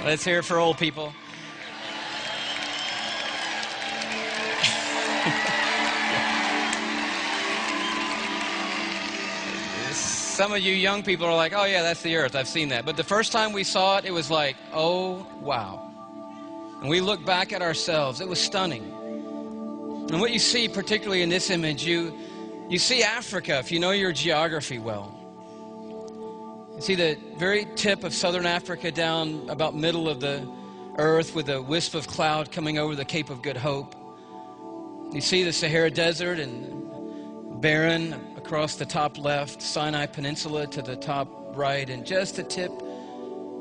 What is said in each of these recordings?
Let's hear it for old people. Some of you young people are like, oh yeah, that's the earth. I've seen that. But the first time we saw it, it was like, oh, wow. And we look back at ourselves. It was stunning. And what you see, particularly in this image, you see Africa, if you know your geography well. You see the very tip of southern Africa down about middle of the earth with a wisp of cloud coming over the Cape of Good Hope. You see the Sahara Desert and barren across the top left, Sinai Peninsula to the top right, and just the tip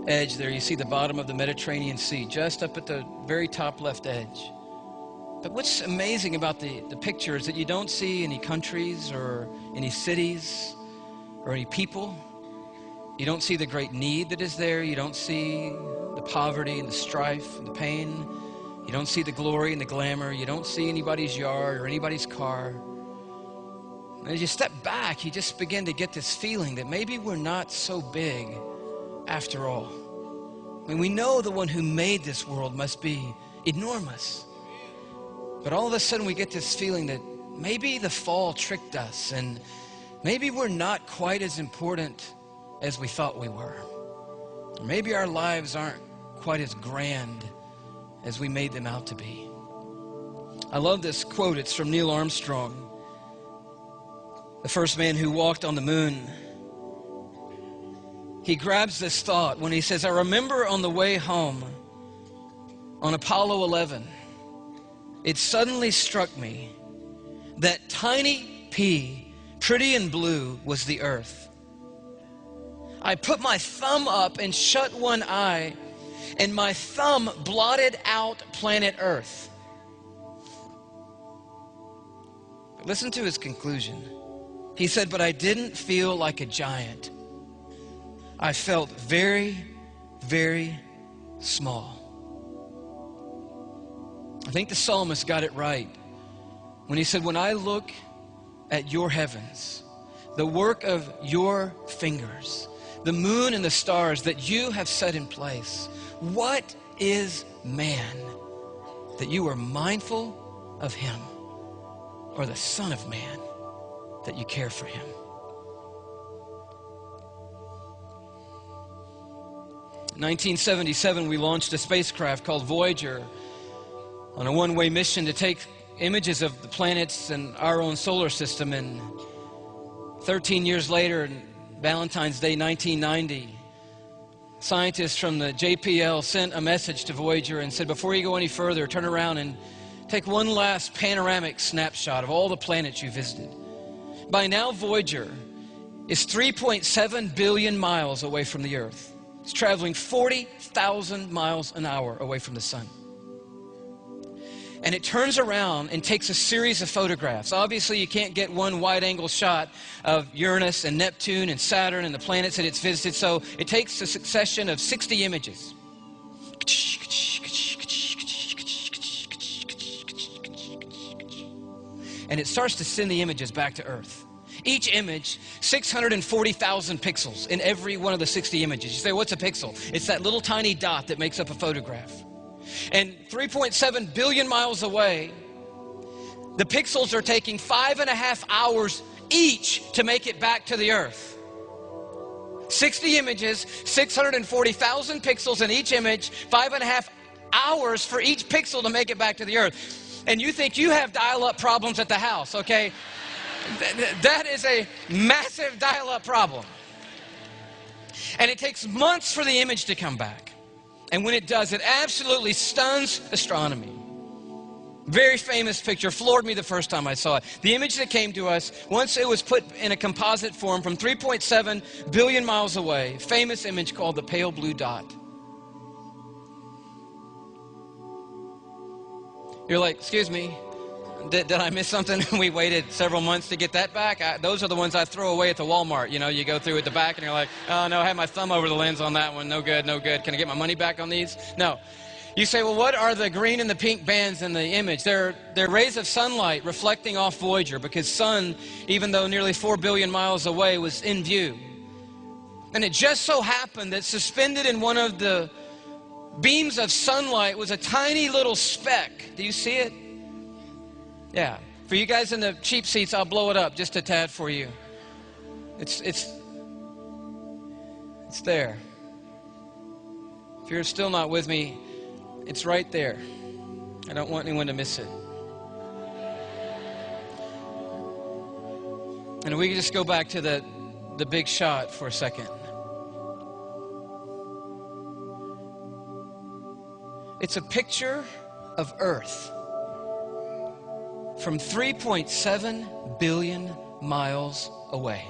edge there, you see the bottom of the Mediterranean Sea, just up at the very top left edge. But what's amazing about the picture is that you don't see any countries or any cities or any people. You don't see the great need that is there. You don't see the poverty and the strife and the pain. You don't see the glory and the glamour. You don't see anybody's yard or anybody's car. And as you step back, you just begin to get this feeling that maybe we're not so big after all. I mean, we know the one who made this world must be enormous. But all of a sudden we get this feeling that maybe the fall tricked us and maybe we're not quite as important as we thought we were. Or maybe our lives aren't quite as grand as we made them out to be. I love this quote. It's from Neil Armstrong, the first man who walked on the moon. He grabs this thought when he says, I remember on the way home on Apollo 11, it suddenly struck me that tiny pea, pretty and blue, was the earth. I put my thumb up and shut one eye, and my thumb blotted out planet Earth. Listen to his conclusion. He said, but I didn't feel like a giant. I felt very, very small. I think the psalmist got it right when he said, when I look at your heavens, the work of your fingers, the moon and the stars that you have set in place, what is man that you are mindful of him, or the Son of Man that you care for him? In 1977, we launched a spacecraft called Voyager on a one-way mission to take images of the planets and our own solar system. And 13 years later, Valentine's Day 1990, scientists from the JPL sent a message to Voyager and said, before you go any further, turn around and take one last panoramic snapshot of all the planets you visited. By now, Voyager is 3.7 billion miles away from the Earth. It's traveling 40,000 miles an hour away from the sun. And it turns around and takes a series of photographs. Obviously, you can't get one wide-angle shot of Uranus and Neptune and Saturn and the planets that it's visited, so it takes a succession of 60 images. And it starts to send the images back to Earth. Each image, 640,000 pixels in every one of the 60 images. You say, what's a pixel? It's that little tiny dot that makes up a photograph. And 3.7 billion miles away, the pixels are taking 5.5 hours each to make it back to the Earth. 60 images, 640,000 pixels in each image, 5.5 hours for each pixel to make it back to the Earth. And you think you have dial-up problems at the house, okay? That is a massive dial-up problem. And it takes months for the image to come back. And when it does, it absolutely stuns astronomy. Very famous picture, floored me the first time I saw it. The image that came to us, once it was put in a composite form from 3.7 billion miles away, famous image called the pale blue dot. You're like, excuse me, did I miss something? We waited several months to get that back. Those are the ones I throw away at the Walmart. You know, you go through at the back and you're like, oh no, I had my thumb over the lens on that one. No good, no good. Can I get my money back on these? No. You say, well, what are the green and the pink bands in the image? They're rays of sunlight reflecting off Voyager, because sun, even though nearly 4 billion miles away, was in view. And it just so happened that suspended in one of the beams of sunlight was a tiny little speck. Do you see it? Yeah. For you guys in the cheap seats, I'll blow it up just a tad for you. It's there. If you're still not with me, it's right there. I don't want anyone to miss it. And we can just go back to the big shot for a second. It's a picture of Earth from 3.7 billion miles away.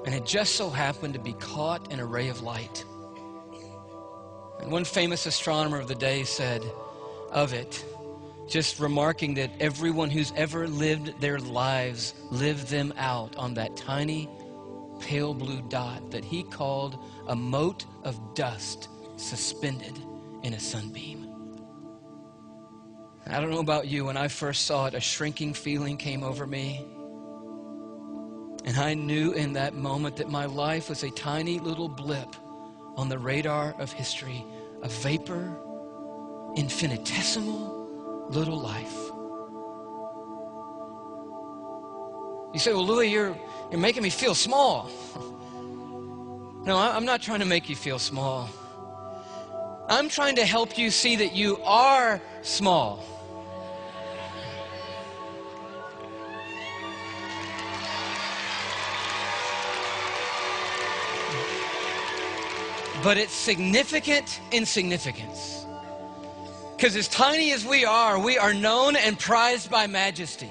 And it just so happened to be caught in a ray of light. And one famous astronomer of the day said of it, just remarking that everyone who's ever lived their lives lived them out on that tiny pale blue dot that he called a mote of dust suspended in a sunbeam. I don't know about you, when I first saw it, a shrinking feeling came over me. And I knew in that moment that my life was a tiny little blip on the radar of history, a vapor, infinitesimal little life. You say, well, Louis, you're making me feel small. No, I'm not trying to make you feel small. I'm trying to help you see that you are small. But it's significant in significance. Because as tiny as we are known and prized by Majesty,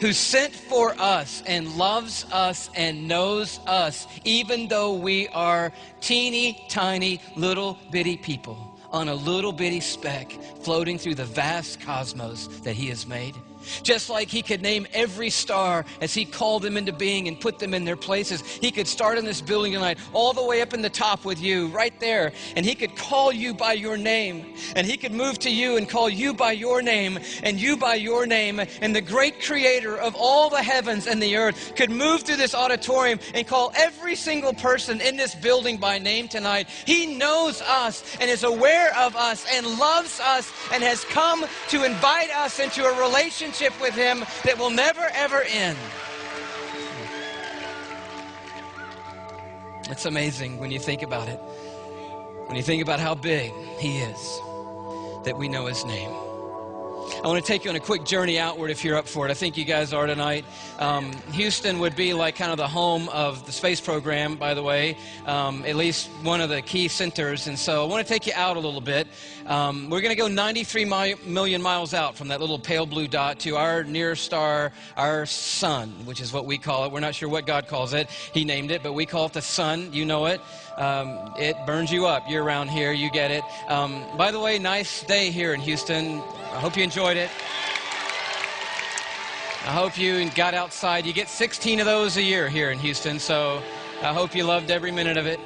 who sent for us and loves us and knows us, even though we are teeny tiny little bitty people on a little bitty speck floating through the vast cosmos that he has made. Just like he could name every star as he called them into being and put them in their places. He could start in this building tonight all the way up in the top with you right there. And he could call you by your name. And he could move to you and call you by your name and you by your name. And the great creator of all the heavens and the earth could move through this auditorium and call every single person in this building by name tonight. He knows us and is aware of us and loves us and has come to invite us into a relationship with him that will never ever end. It's amazing when you think about it. When you think about how big he is, that we know his name. I want to take you on a quick journey outward if you're up for it. I think you guys are tonight. Houston would be like kind of the home of the space program, by the way, at least one of the key centers. And so I want to take you out a little bit. We're going to go 93 million miles out from that little pale blue dot to our nearest star, our sun, which is what we call it. We're not sure what God calls it. He named it, but we call it the sun. You know it. It burns you up. You're around here. You get it. By the way, nice day here in Houston. I hope you enjoyed it. I hope you got outside. You get 16 of those a year here in Houston, so I hope you loved every minute of it.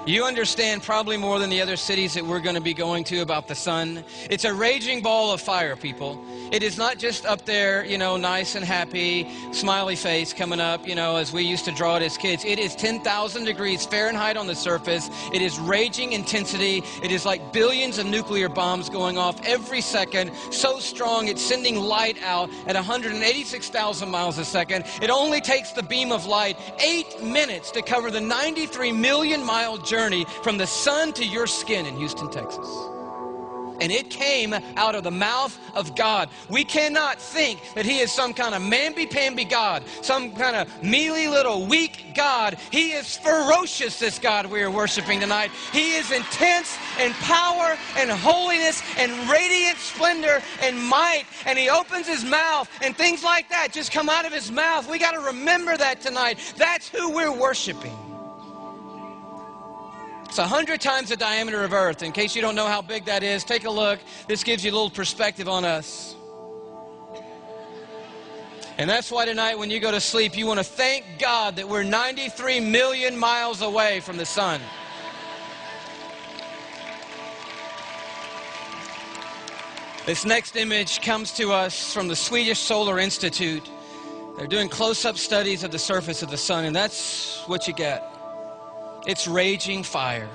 You understand probably more than the other cities that we're going to be going to about the sun. It's a raging ball of fire, people. It is not just up there, you know, nice and happy, smiley face coming up, you know, as we used to draw it as kids. It is 10,000 degrees Fahrenheit on the surface. It is raging intensity. It is like billions of nuclear bombs going off every second. So strong, it's sending light out at 186,000 miles a second. It only takes the beam of light 8 minutes to cover the 93 million mile journey from the sun to your skin in Houston, Texas. And it came out of the mouth of God. We cannot think that he is some kind of mamby-pamby God, some kind of mealy little weak God. He is ferocious, this God we are worshiping tonight. He is intense in power and holiness and radiant splendor and might. And he opens his mouth and things like that just come out of his mouth. We got to remember that tonight. That's who we're worshiping. It's 100 times the diameter of Earth. In case you don't know how big that is, take a look. This gives you a little perspective on us. And that's why tonight when you go to sleep, you want to thank God that we're 93 million miles away from the sun. This next image comes to us from the Swedish Solar Institute. They're doing close-up studies of the surface of the sun, and that's what you get. It's raging fire.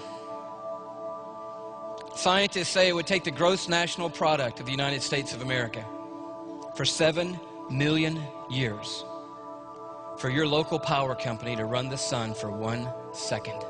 Scientists say it would take the gross national product of the United States of America for 7 million years for your local power company to run the sun for 1 second.